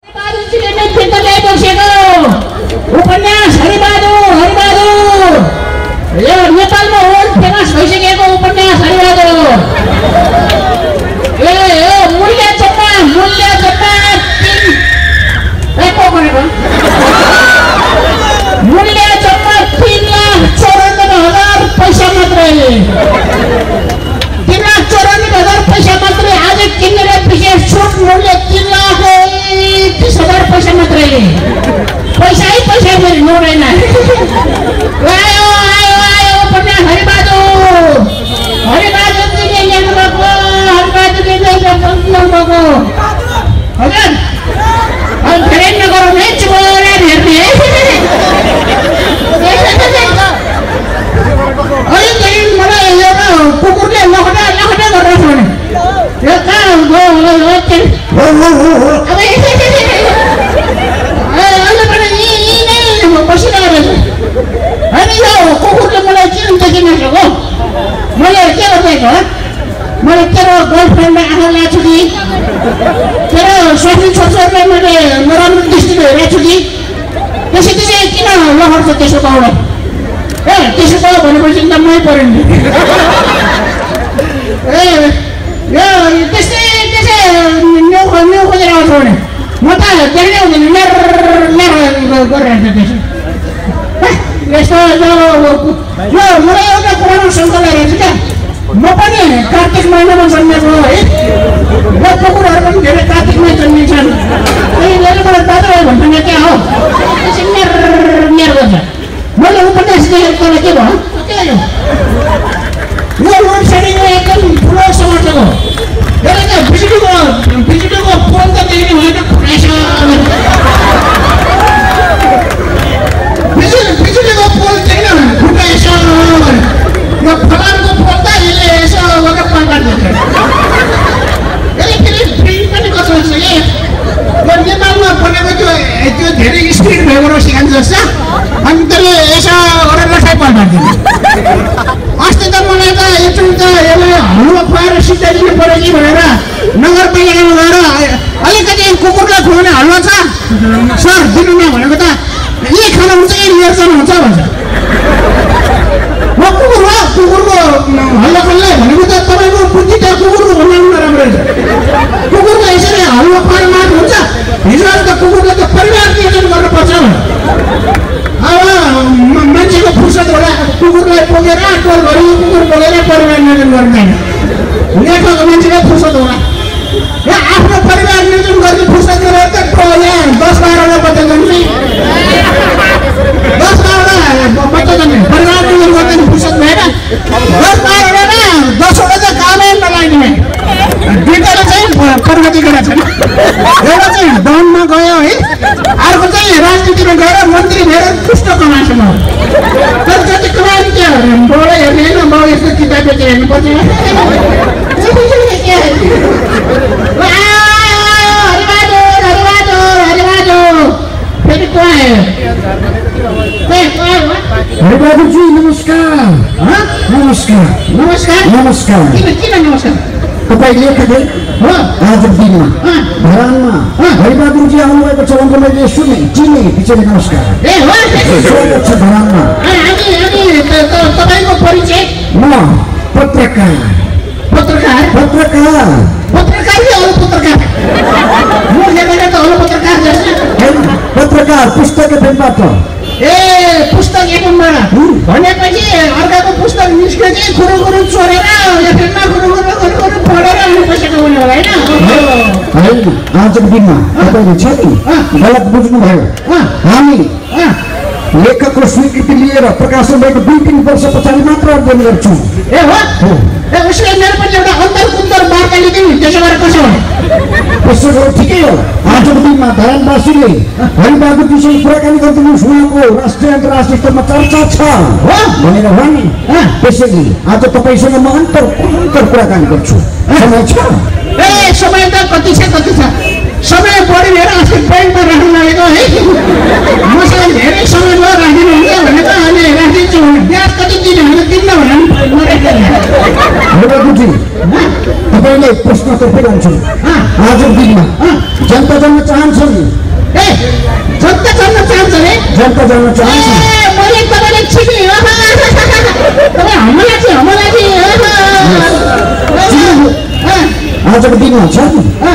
हरिबहादुरजीले नै फिर्ता ल्याइबसेको उपन्यास हरिबहादुर यो नेपालमा वर्ल्ड फेमस भइसकेको उपन्यास हरिबहादुर मूल्य जम्मा 3,94,000 पैसा मात्रै 3,94,000 पैसा मात्रै आज किनेर विशेष छुट मूल्य 3,30,000 पैसा मात्रै पैसा मेरो नौदैन आयो उपन्यास हरिबहादुरजीले ल्याउनुभएको हरिबहादुरजीले ल्याउनुभएको हजुर धेरै नगरौँ है चुरा हेर्ने मलाई एउटा कुकुरले लखडा गरेर छोड्ने यो कहाँ बसिरहेको रहेछ होइन यो कुकुरले मलाई किन देखिनसक्यो मैले के गरिदिएको हो मैले तेरो गर्लफ्रेन्डलाई आँखा ल्याएको छु कि तेरो स्वास्नी छोरछोरीलाई मैले नराम्रो दृष्टिले हेरेको छु कि त्यसरी चाहिँ किन लहर्छ त्यसो पाउडा त्यसो पाउ भनेपछि त मै पऱ्यो नि त्यसै न्यु खोजेर आउँछ भने म त देख्नै हुँदैन गरिरहेको त्यसो यस्तो मलाई एउटा पुरानो शङ्का लागेको छ क्या म पनि कार्तिक महिनामा जन्मेको है र कुकुरहरू पनि धेरै कार्तिकमै जन्मिन्छन् त्यसले मलाई दादा भन्ने क्या हो त्यसरी मेरो गर्छ मैले उपन्यास देखेको तँलाई के भयो यो लोड सेडिङले एकदम ठुलो समस्या हो यसले त बिजुलीको पोल त देख्ने भनेको बिजुलीको पोल देख्न फुटाएछ यो फलामको पोल त यसले यसो गरेर पाङ्का दिन्छ यसले फेरि प्रिन्ट पनि कसो हुन्छ कि यो नेपालमा बनेको त्यो धेरै स्पिड भएको सिकान्छ जस्तो अनि त्यसले यसो गरेर लठाइ पल्टाइदिन्छ अस्ति त मलाई त एकचोटि त यसले हलुवा खुवाएर सिधाइदिनु पऱ्यो कि भनेर नगरपालिकामा गएर अलिकति कुकुरलाई खुवाउने हलुवा छ सर दिनु न भनेको त यही खाना हुन्छ कि निर्जन हुन्छ भन्छ म कुकुरको हल्ला खल्ला भनेको त तपाईँको बुद्धि त कुकुरको बनाउनु राम्रो रहेछ कुकुरको यसरी हलुवा खुवाएर मात्र हुन्छ हिजो आज त कुकुरले त परिवार नियोजन गर्नुपर्छ अब मान्छेको फुर्सद होला कुकुरलाई बोकेर टोल गरी कुकुर बोकेर परिवार नियोजन गर्दैन लेखको मान्छेलाई फुर्सद होला यहाँ आफ्नो परिवार नियोजन गर्ने फुर्सद गरेर त यहाँ 10-12 बच्चा जन्मे 10-12 बच्चा जन्मे परिवार नियोजन गर्ने फुर्सद भएन 10-12 10वटा त कामै नलाग्ने दुईवटा चाहिँ प्रगति गरेका छन् एउटा चाहिँ वनमा गयो है अर्को चाहिँ राजनीतिमा गएर मन्त्री भएर पुष्ट कमाएको म तर जति कमायो त्यो बाउलाई हेर्ने होइन बाउ यस्तो किताब बेचेर हेर्नुपर्छ हरिबहादुर फेरि को आयो हरिबहादुरजी नमस्कार किन नमस्कार तपाईँ लेखेको आज दिनमा धरानमा हरिबहादुरजी आउनुभएको छ भनेर मैले चिने पछि नमस्कार छ धरानमा तपाईँको परिचय म पत्रकार पुस्तक एफएमबाट पुस्तक एफएमबाट भनेपछि अर्काको पुस्तक निस्क्यो चाहिँ कुरो चोरेर एफएममा कुरो पढेर अनि पैसा कमाउने होला होइन आजको दिनमा तपाईँले छ नि गलत बुझ्नुभयो हामी लेखकको स्वीकृति लिएर प्रकाशन भएको 2-3 वर्ष पछाडि मात्र अध्ययन गर्छौँ उसले मेरो पनि एउटा अन्तर्कुन्तल वार्ता लिदिनु त्यसो गरेर कसो हो त्यसो ठिकै हो आजको दिनमा धरानवासीले हरिबहादुरजीसँग कुराकानी गरिदिनुहोस् उहाँको राष्ट्रिय अन्तर्राष्ट्रिय स्तरमा चर्चा छ भनेर भने त्यसैले आज तपाईँसँग म अन्तर कुराकानी गर्छु समय छ समय त कति छ समय बढी लिएर अस्ति ब्याङ्कमा राख्नु लागेको है मसँग धेरै समय भयो राखिदिनुहुन्छ भने त अहिले राखिदिन्छु भने ब्याज कति दिने भने दिन्न भने हरिबहादुरजी बाजुजी तपाईँले प्रश्न सोधिरहन्छु आजको दिनमा जनता जान्न चाहन्छन् ए जनता जान्न चाहन्छ रे जनता जान्न चाहन्छ मैले तपाईँले छिने तपाईँ हमला आजको दिनमा छ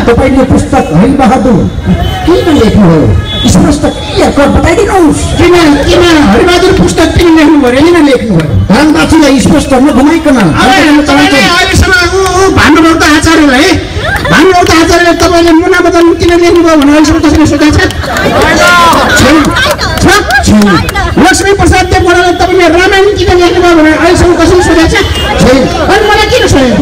तपाईँले पुस्तक हरिबहादुर किन लेख्नुभयो स्पष्ट क्लियर कट बताइदिनुहोस् किन हरिबहादुर पुस्तक किन लेख्नु पर्यो किन लेख्नुभयो धनबासीलाई स्पष्ट नघुमाइकन अहिलेसम्म भानुभक्त आचार्यलाई तपाईँले मुना बदल किन लेख्नुभयो भने अहिलेसम्म कसैले सोधेको छ लक्ष्मी प्रसाद देवकोटाले तपाईँले रामायण किन लेख्नुभयो भने अहिलेसम्म कसैले सोधेको छ अनि मलाई किन सोधेको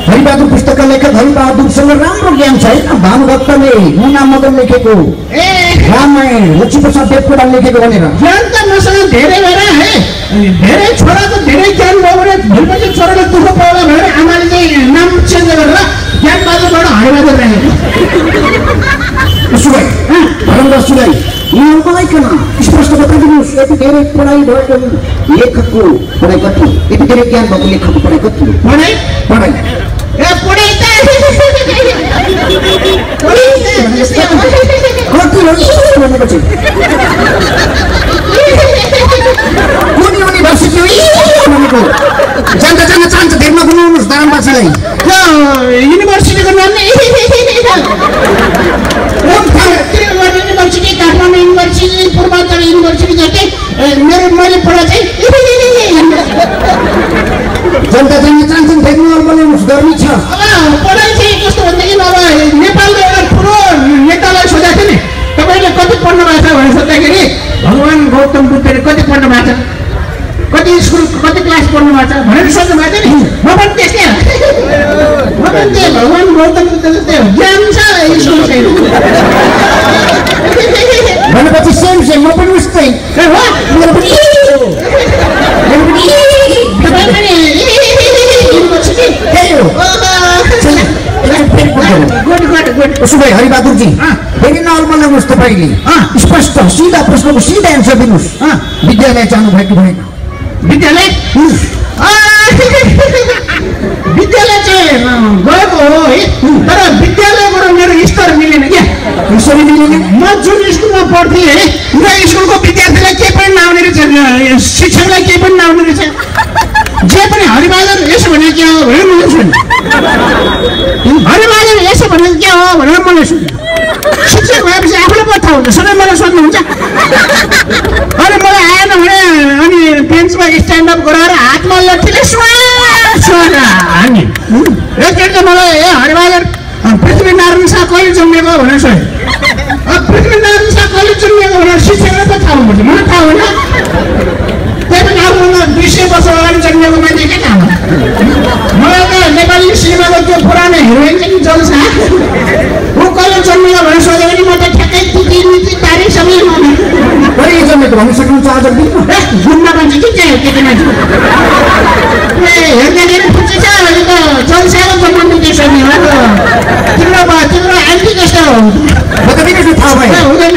हरिबहादुर पुस्तकका लेखक हरिबहादुरसँग राम्रो ज्ञान छ होइन भानुभक्तले मुना मदन लेखेको रामायण लक्ष्मीप्रसाद देवकोटा लेखेको भनेर ज्ञान त मसँग धेरै भएर है धेरै छोराको धेरै ज्ञान भयो भने भोलिपछि छोराले दुःख पाउला भनेर आमाले चाहिँ नाम चेन्ज गरेर ज्ञानबहादुरबाट हरिबहादुर राखेको उसो भए धनबासीलाई नबोलाइकन स्पष्ट बताइदिनुहोस् यति धेरै पढाइ भएको लेखकको पढाइ कति यति धेरै ज्ञान भएको लेखकको पढाइ कति पढाइ ए पढाइ त कति हो भनेको चाहिँ कुन युनिभर्सिटी हो भनेको जनता जान्न चाहन्छ धेरमा गुनाउनुहोस् धनबासीलाई युनिभर्सिटीको नाम नै university Kathmandu university Purbanchal university जस्तै मैले पढाएको चाहिँ जनता जान्न चाहन्छन् धेरमा बनाउनुहोस् गर्मी छ पढाइ चाहिँ कस्तो भनेदेखि अब नेपालको एउटा ठुलो नेतालाई सोधेको थियो नि तपाईँले कति पढ्नु भएको छ भनेर सोद्धाखेरि भगवान् गौतम बुद्धले कति पढ्नु भएको छ कति स्कुल कति क्लास पढ्नु भएको छ भनेर सोध्नु भएको थियो नि म पनि त्यस्तै भगवान् गौतम बुद्ध जस्तै हो ज्ञान छ स्कुल छैन भनेपछि सेम म पनि उस्तै उसो भए हरिबहादुरजी फेरि नर्मलाउनुहोस् तपाईँले स्पष्ट सिधा प्रश्नको सिधा एन्सर दिनुहोस् विद्यालय जानु भएको भएन विद्यालय विद्यालय चाहिँ गएको हो है तर विद्यालयबाट मेरो स्तर मिलेन क्या कसरी मिलेन म जुन स्कुलमा पढ्थेँ है र स्कुलको विद्यार्थीलाई केही पनि नआउने रहेछ शिक्षकलाई केही पनि नआउने रहेछ जे पनि हरिबहादुर यसो भने के हो भनेर मैले सुने हरिबहादुर यसो भने के हो भनेर मैले सुने शिक्षक भएपछि आफूलाई पो थाहा हुन्छ सधैँ मलाई सोध्नुहुन्छ अनि मलाई आएन भने अनि बेन्चमा स्ट्यान्डअप गराएर हातमा लट्ठीले हान्ने एकचोटि त मलाई ए हरिबहादुर पृथ्वीनारायण शाह कहिले जन्मेको भनेर सोधे पृथ्वीनारायण शाह कहिले जन्मेको भनेर शिक्षकलाई त थाहा हुनुपर्छ मलाई थाहा होइन त्यही पनि आफूभन्दा 200 वर्ष अगाडि जन्मेको मान्छे के थाहा मलाई त नेपाली सिनेमाको त्यो पुरानो हिरोइन चाहिँ जल्सा ऊ कहिले जन्मेको भनेर सोध्यो भने म त ठ्याक्कै तिथि तारिक सबै कहिले जन्मेको भन्न सक्नुहुन्छ आज घुम्न मान्छे के चाहिँ केटी मान्छे ए हेर्दाखेरि खुसी छ भने त जल्साको जन्म त्यसो नि हो तिम्रो आन्टी कस्तो हो थाहा भयो हुँदैन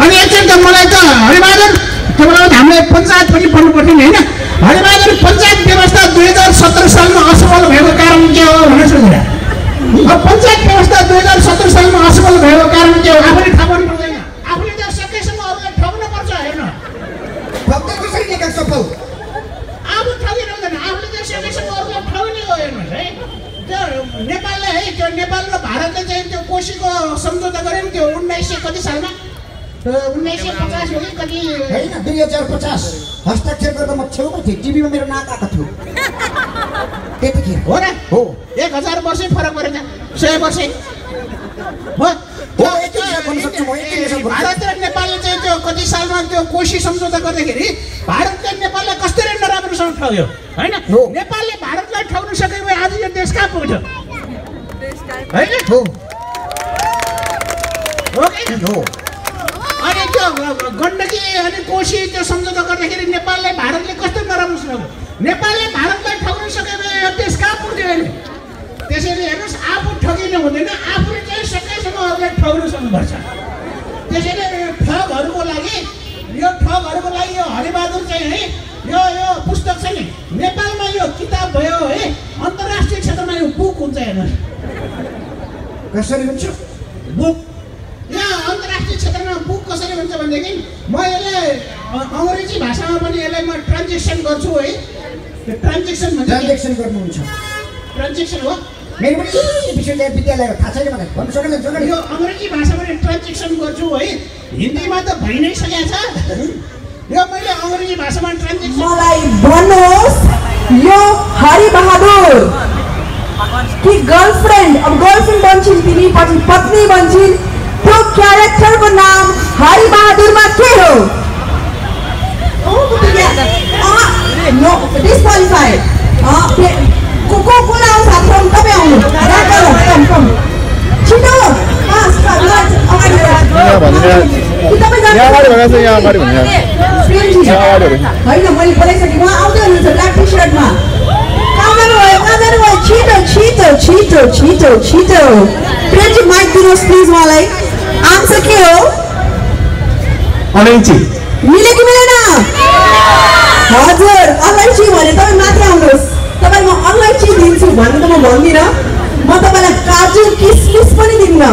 अनि एकचोटि त मलाई त हरिबहादुर तपाईँलाई हामीले पञ्चायत पनि पढ्नु पर्थ्यो नि होइन हरिबहादुर पञ्चायत व्यवस्था 2017 सालमा असफल भएको कारण के हो भनेर सोधिरह पञ्चायत व्यवस्था 2017 सालमा असफल भएको कारण के हो आफूले थाहा पाउनु पर्दैन आफूले त सकेसम्म अरूलाई ठग्नुपर्छ हेर्न सफल आफू ठगिरहँदैन आफूले त सकेसम्म अरूलाई ठग्ने हो हेर्नुहोस् है त्यो नेपालले है त्यो नेपाल र भारतले चाहिँ त्यो कोशीको सम्झौता गरे नि त्यो 1900 कति सालमा 1950 हो कि कति होइन 2050 हस्ताक्षर गर्दा म छेउमा थिएँ टिभीमा मेरो नाक आएको थियो त्यतिखेर हो र हो 1000 वर्षै फरक परेछ 100 वर्षै हो भारत र नेपालले चाहिँ त्यो कति सालमा त्यो कोशी सम्झौता गर्दाखेरि भारतले नेपाललाई कसरी नराम्रोसँग ठग्यो होइन नेपालले भारतलाई ठग्न सके भए आज यो देश कहाँ पुग्थ्यो होइन हो अनि त्यो गण्डकी अनि कोशी त्यो सम्झौता गर्दाखेरि नेपाललाई भारतले कस्तो नराम्रोसँग नेपालले भारतलाई ठग्न सके भए यो देश कहाँ पुग्थ्यो अहिले त्यसैले हेर्नुहोस् आफू ठगिनु हुँदैन आफूले चाहिँ सकेसम्म अरूलाई ठग्नु सक्नुपर्छ त्यसैले ठगहरूको लागि यो ठगहरूको तपाईँको लागि यो हरिबहादुर चाहिँ है यो पुस्तक छ नि नेपालमा यो किताब भयो है अन्तर्राष्ट्रिय क्षेत्रमा यो बुक हुन्छ हेर्नु कसरी हुन्छ बुक यहाँ अन्तर्राष्ट्रिय क्षेत्रमा बुक कसरी हुन्छ भनेदेखि म यसलाई अङ्ग्रेजी भाषामा पनि यसलाई म ट्रान्जेक्सन गर्छु है त्यो ट्रान्जेक्सन भन्छ ट्रान्जेक्सन गर्नुहुन्छ ट्रान्जेक्सन हो मेरो पनि विश्वविद्यालय हो थाहा छैन मलाई भन्नु सक्दैन यो अङ्ग्रेजी भाषामा ट्रान्जेक्सन गर्छु है हिन्दीमा त भइ नै सकेको छ यो मैले अङ्ग्रेजी भाषामा ट्रान्जेक्सन मलाई भन्नुहोस् यो हरिबहादुर कि गर्लफ्रेन्ड अब गर्लफ्रेन्ड बन्छिन् तिमी पछि पत्नी बन्छिन् त्यो क्यारेक्टरको नाम हरिबहादुरमा के हो नो डिस्क्वालिफाइड को आउँछ हातमा तपाईँ आउनु कम छिटो होइन मैले बोलाइसकेँ उहाँ आउँदै हुनुहुन्छ ब्ल्याक टी सर्टमा छिटो प्रेमजी माइक दिनुहोस् प्लिज उहाँलाई आन्सर के हो अलैँची मिल्यो कि मिलेन हजुर अलैँची भने तपाईँ माथि आउनुहोस् तपाईँ म अलैँची दिन्छु भन्नु त म भन्दिनँ म तपाईँलाई काजु किसमिस पनि दिन्न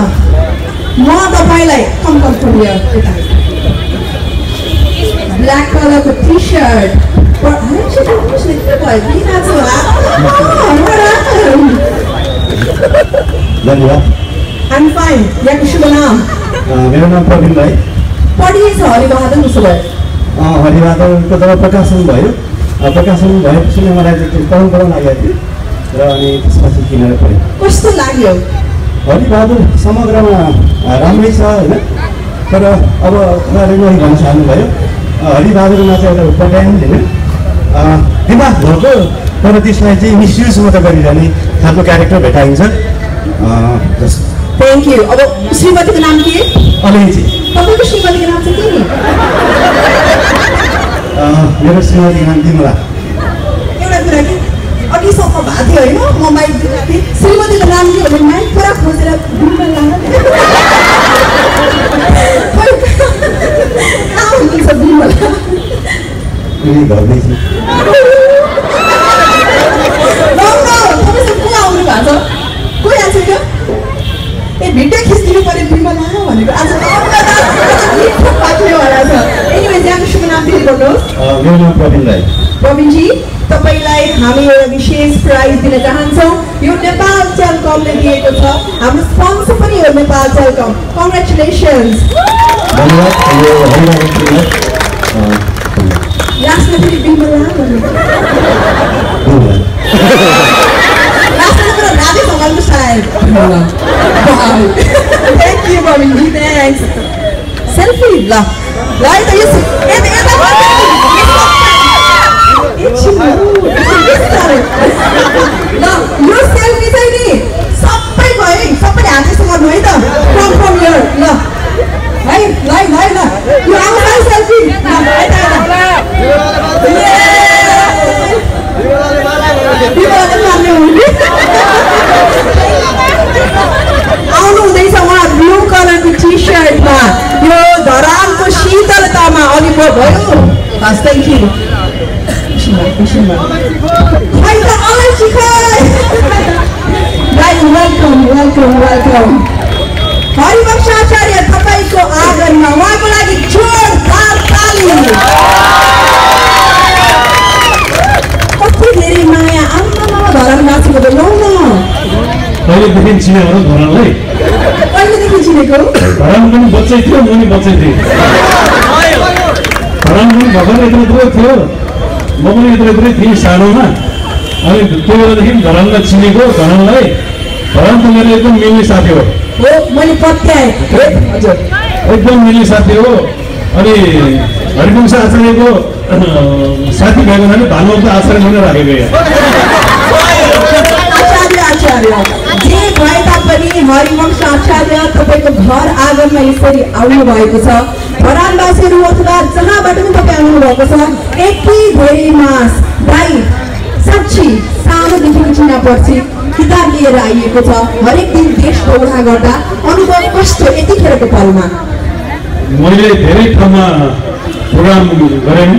म तपाईँलाई कम फ्रम हियर ब्ल्याक कलरको टी सर्ट धन्यवाद I'm fine. यहाँको शुभ नाम मेरो नाम प्रवीण राई पढिएछ हरिबहादुर उसो भयो हरिबहादुरको जब प्रकाशन भयो प्रकाशन भएपछि नै मलाई पढाउन लागेको थियो र अनि त्यसपछि किनेर पढेँ कस्तो लाग्यो हरिबहादुर समग्रमा राम्रै छ होइन तर अब उहाँले नही भन्न चाहनुभयो हरिबहादुरमा चाहिँ एउटा पट्याङ होइन दिमाग भएको तर त्यसलाई चाहिँ मिसयुज मात्र गरिरहने खालको क्यारेक्टर भेटाइन्छ थ्याङ्क यू अब श्रीमतीको नाम के अलैँची तपाईँको श्रीमतीको नाम चाहिँ के नि मेरो श्रीमतीको नाम विमला एउटा कुरा कि अघिसम्म भएको थियो होइन म माइक दिएको थिएँ श्रीमतीको नाम के भने माइक पुरा खोजेर विमला कहाँ हुनुहुन्छ विमला घरमै छु तपाईँसँग को आउनु भएको छ को आएको छ त्यो ए भिडियो खिच्दिनु पर्यो विमला भनेको आज पाक्नेवाला छ एनिवे यहाँको शुभ नाम फेरि भन्नुहोस् मेरो नाम प्रवीण राई प्रवीणजी तपाईँलाई हामी एउटा विशेष प्राइज दिन चाहन्छौँ यो नेपाल टेलिकमले दिएको छ हाम्रो स्पोन्सर पनि हो नेपाल टेलिकम कङ्ग्रेचुलेसन्स धन्यवाद यो हरिबहादुर लास्टमा फेरि विमला लास्टमा मेरो राधेसँग पनि सायद thank you Pravinji thanks selfie ल है त यो यो सेल्फी चाहिँ नि सबै भयो है सबैले हातैसँग गर्नु है त फ्रम हियर ल है ल यो आउँछ सेल्फी आउनु हुँदैछ उहाँ ब्लू कलरको टी सर्टमा यो धरानको शीतलतामा अघि भयो बस थ्याङ्क यू खै त अलैँची खै वेलकम हरिवंश आचार्य तपाईँको आगमनमा उहाँको लागि जोरदार ताली कति धेरै माया आम्मामा धरान नाचेको त लौ न कहिलेदेखि चिनेको हो धरानलाई कहिलेदेखि चिनेको धरान पनि बच्चै थियो म पनि बच्चै थिएँ धरान पनि भर्खर यत्रो थियो म पनि यत्रो थिएँ सानोमा अनि त्यो बेलादेखि धरानलाई चिनेको धरानलाई धरान त मेरो एकदम मिल्ने साथी हो मैले पत्याएँ हजुर एकदम मिल्ने साथी हो अनि हरिवंश आचार्यको साथी भएको हुनाले भानुभक्त आचार्य पनि राखेको आचार्य जे भए तापनि हरिवंश आचार्य तपाईँको घर आँगनमा यसरी आउनु भएको छ धरानवासीहरू अथवा जहाँबाट पनि तपाईँ आउनु भएको छ यति धेरै मास दाइ साँच्ची सानोदेखिको चिना पर्छ किताब लिएर आइएको छ हरेक दिन देश दौडा गर्दा अनुभव कस्तो यतिखेरको पलमा मैले धेरै ठाउँमा प्रोग्राम गऱ्यौँ,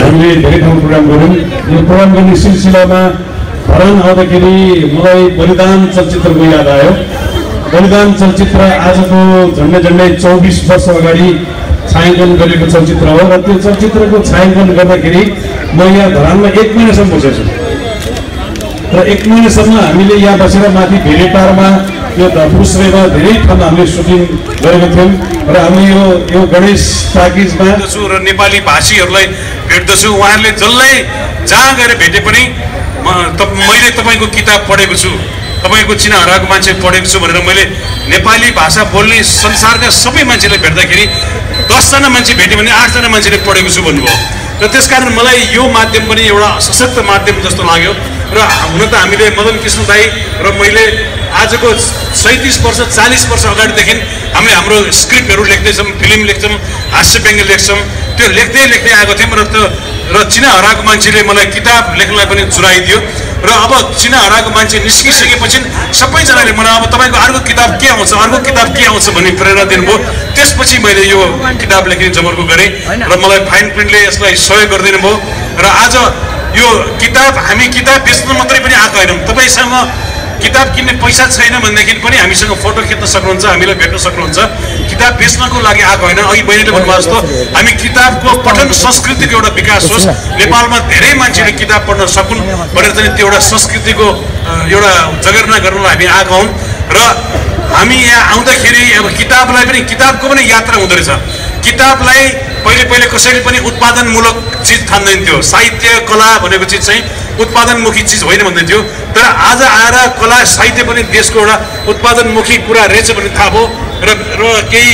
हामीले धेरै ठाउँ प्रोग्राम गऱ्यौँ। यो प्रोग्राम गर्ने सिलसिलामा धरान आउँदाखेरि मलाई बलिदान चलचित्रको याद आयो। बलिदान चलचित्र आजको झन्डै 24 वर्ष अगाडि छायाङ्कन गरेको चलचित्र हो र त्यो चलचित्रको छायाङ्कन गर्दाखेरि म यहाँ धरानमा 1 महिनासम्म बसेको छु र 1 महिनासम्म हामीले यहाँ बसेर माथि भेरेटारमा यो फुस्रेमा धेरै ठाउँमा हामीले सुटिङ गरेको थियौँ र हामी यो गणेश टाकिजमा छु र नेपाली भाषीहरूलाई भेट्दछु। उहाँहरूले जसलाई जहाँ गएर भेटे पनि मैले तपाईँको किताब पढेको छु, तपाईँको चिना हराएको मान्छे पढेको छु भनेर मैले नेपाली भाषा बोल्ने संसारका सबै मान्छेलाई भेट्दाखेरि 10 जना मान्छे भेट्यो भने 8 जना मान्छेले पढेको छु भन्नुभयो र त्यसकारण मलाई यो माध्यम पनि एउटा सशक्त माध्यम जस्तो लाग्यो। र हुन त हामीले मदन कृष्ण दाई र मैले आजको 37 वर्ष 40 वर्ष अगाडिदेखि हामीले हाम्रो स्क्रिप्टहरू लेख्दैछौँ, फिल्म लेख्छौँ, हास्य व्यङ्ग्य लेख्छौँ। त्यो लेख्दै आएको थियौँ र चिना हराएको मान्छेले मलाई किताब लेख्नलाई पनि चुराइदियो र अब चिना हराएको मान्छे निस्किसकेपछि सबैजनाले मलाई अब तपाईँको अर्को किताब के आउँछ भन्ने प्रेरणा दिनुभयो। त्यसपछि मैले यो किताब लेख्ने जमर्को गरेँ र मलाई फाइन प्रिन्टले यसलाई सहयोग गरिदिनु भयो र आज यो किताब हामी किताब बेच्न मात्रै पनि आएको होइनौँ। तपाईँसँग किताब किन्ने पैसा छैन भनेदेखि पनि हामीसँग फोटो खिच्न सक्नुहुन्छ, हामीलाई भेट्न सक्नुहुन्छ। किताब बेच्नको लागि आएको होइन। अघि बहिनीले भन्नुभएको जस्तो हामी किताबको पठन संस्कृतिको एउटा विकास होस्, नेपालमा धेरै मान्छेले किताब पढ्न सकुन् भनेर चाहिँ त्यो एउटा संस्कृतिको एउटा जगेर्ना गर्नलाई हामी आएको हौँ र हामी यहाँ आउँदाखेरि अब किताबको पनि यात्रा हुँदो रहेछ। किताबलाई पहिले कसैले पनि उत्पादनमूलक चिज ठान्दैन थियो। साहित्य कला भनेको चिज चाहिँ उत्पादनमुखी चिज होइन भन्दै थियो, तर आज आएर कला साहित्य पनि देशको एउटा उत्पादनमुखी कुरा रहेछ भन्ने थाहा भयो र केही